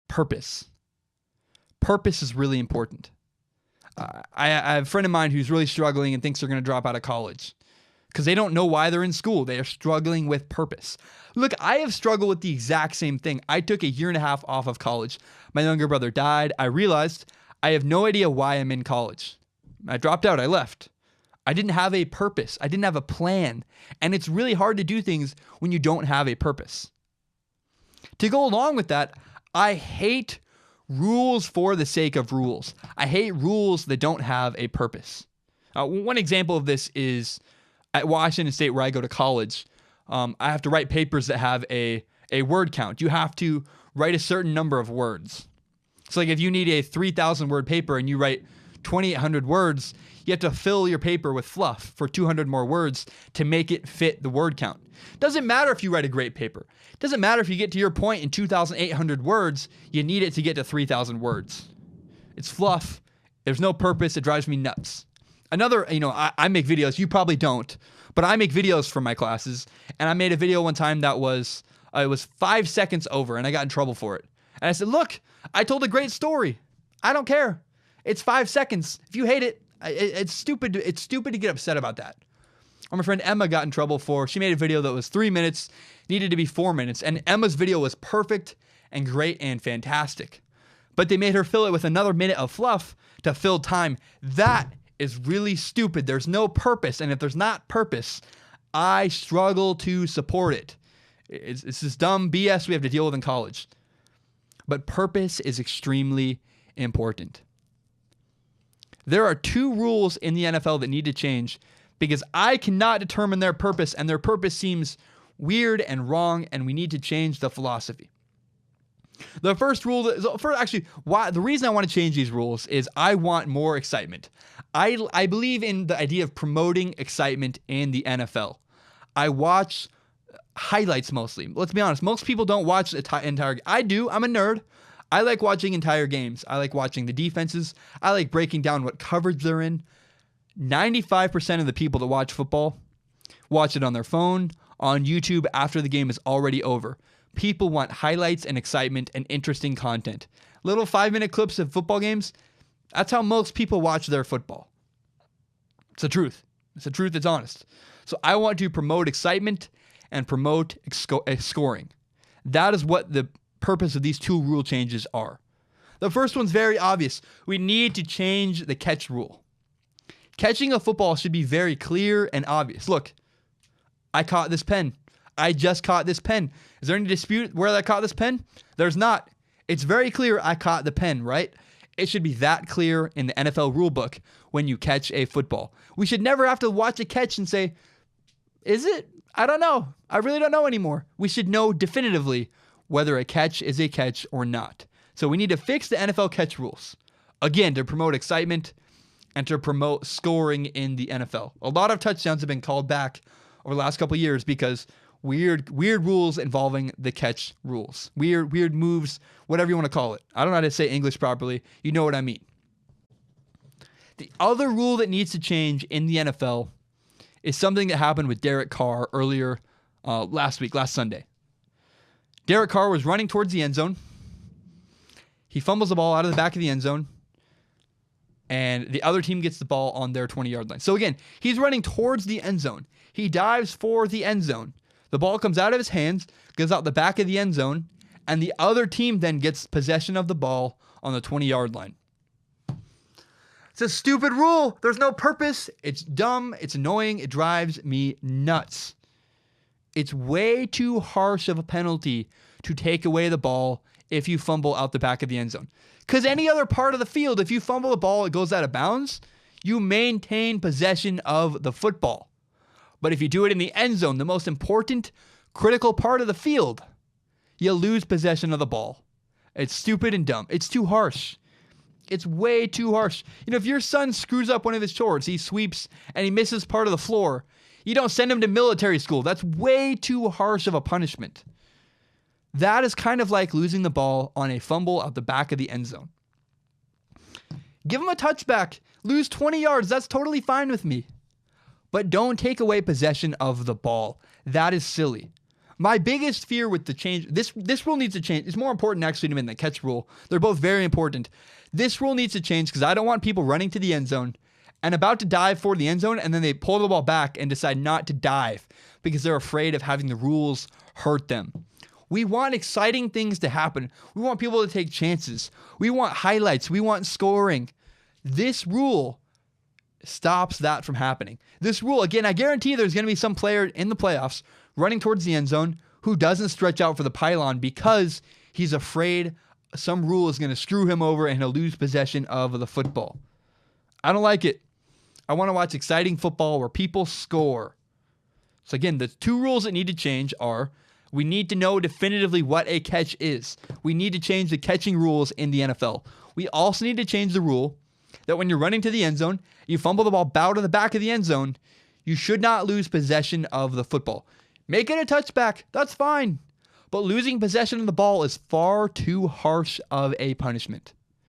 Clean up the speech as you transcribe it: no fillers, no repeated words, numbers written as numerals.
Purpose. Purpose is really important. I have a friend of mine who's really struggling and thinks they're going to drop out of college because they don't know why they're in school. They are struggling with purpose. Look, I have struggled with the exact same thing. I took a year and a half off of college. My younger brother died. I realized I have no idea why I'm in college. I dropped out. I left. I didn't have a purpose. I didn't have a plan. And it's really hard to do things when you don't have a purpose. To go along with that, I hate rules for the sake of rules. I hate rules that don't have a purpose. One example of this is at Washington State, where I go to college. I have to write papers that have a word count. You have to write a certain number of words. So like if you need a 3,000 word paper and you write 2,800 words, you have to fill your paper with fluff for 200 more words to make it fit the word count. Doesn't matter if you write a great paper. Doesn't matter if you get to your point in 2,800 words, you need it to get to 3,000 words. It's fluff. There's no purpose. It drives me nuts. Another, I make videos. You probably don't, but I make videos for my classes. And I made a video one time that was, it was 5 seconds over and I got in trouble for it. And I said, look, I told a great story. I don't care. It's 5 seconds. If you hate it, it's stupid. It's stupid to get upset about that. My friend Emma got in trouble she made a video that was 3 minutes, needed to be 4 minutes. And Emma's video was perfect and great and fantastic. But they made her fill it with another minute of fluff to fill time. That is really stupid. There's no purpose. And if there's not purpose, I struggle to support it. It's this dumb BS we have to deal with in college. But purpose is extremely important. There are 2 rules in the NFL that need to change because I cannot determine their purpose, and their purpose seems weird and wrong, and we need to change the philosophy. The first rule, the reason I want to change these rules is I want more excitement. I believe in the idea of promoting excitement in the NFL. I watch highlights mostly. Let's be honest, most people don't watch the entire game. I do. I'm a nerd. I like watching entire games. I like watching the defenses. I like breaking down what coverage they're in. 95% of the people that watch football watch it on their phone, on YouTube after the game is already over. People want highlights and excitement and interesting content. Little 5-minute clips of football games, that's how most people watch their football. It's the truth. It's the truth. It's honest. So I want to promote excitement and promote scoring. That is what the purpose of these 2 rule changes are. The first one's very obvious. We need to change the catch rule. Catching a football should be very clear and obvious. Look, I caught this pen. I just caught this pen. Is there any dispute where I caught this pen? There's not. It's very clear I caught the pen, right? It should be that clear in the NFL rulebook when you catch a football. We should never have to watch a catch and say, is it? I don't know. I really don't know anymore. We should know definitively whether a catch is a catch or not. So we need to fix the NFL catch rules. Again, to promote excitement and to promote scoring in the NFL. A lot of touchdowns have been called back over the last couple of years because weird rules involving the catch rules. Weird moves, whatever you want to call it. I don't know how to say English properly. You know what I mean. The other rule that needs to change in the NFL is something that happened with Derek Carr earlier last Sunday. Derek Carr was running towards the end zone. He fumbles the ball out of the back of the end zone, and the other team gets the ball on their 20-yard line. So again, he's running towards the end zone. He dives for the end zone. The ball comes out of his hands, goes out the back of the end zone, and the other team then gets possession of the ball on the 20-yard line. It's a stupid rule. There's no purpose. It's dumb. It's annoying. It drives me nuts. It's way too harsh of a penalty to take away the ball if you fumble out the back of the end zone. Because any other part of the field, if you fumble the ball, it goes out of bounds, you maintain possession of the football. But if you do it in the end zone, the most important, critical part of the field, you lose possession of the ball. It's stupid and dumb. It's too harsh. It's way too harsh. If your son screws up one of his chores, he sweeps and he misses part of the floor, you don't send him to military school. That's way too harsh of a punishment. That is kind of like losing the ball on a fumble out the back of the end zone. Give him a touchback. Lose 20 yards. That's totally fine with me. But don't take away possession of the ball. That is silly. My biggest fear with the change, this rule needs to change. It's more important actually than the catch rule. They're both very important. This rule needs to change because I don't want people running to the end zone and about to dive for the end zone, and then they pull the ball back and decide not to dive because they're afraid of having the rules hurt them. We want exciting things to happen. We want people to take chances. We want highlights. We want scoring. This rule stops that from happening. This rule, again, I guarantee there's going to be some player in the playoffs running towards the end zone who doesn't stretch out for the pylon because he's afraid some rule is going to screw him over and he'll lose possession of the football. I don't like it. I want to watch exciting football where people score. So again, the two rules that need to change are we need to know definitively what a catch is. We need to change the catching rules in the NFL. We also need to change the rule that when you're running to the end zone, you fumble the ball bow to the back of the end zone, you should not lose possession of the football. Make it a touchback. That's fine. But losing possession of the ball is far too harsh of a punishment.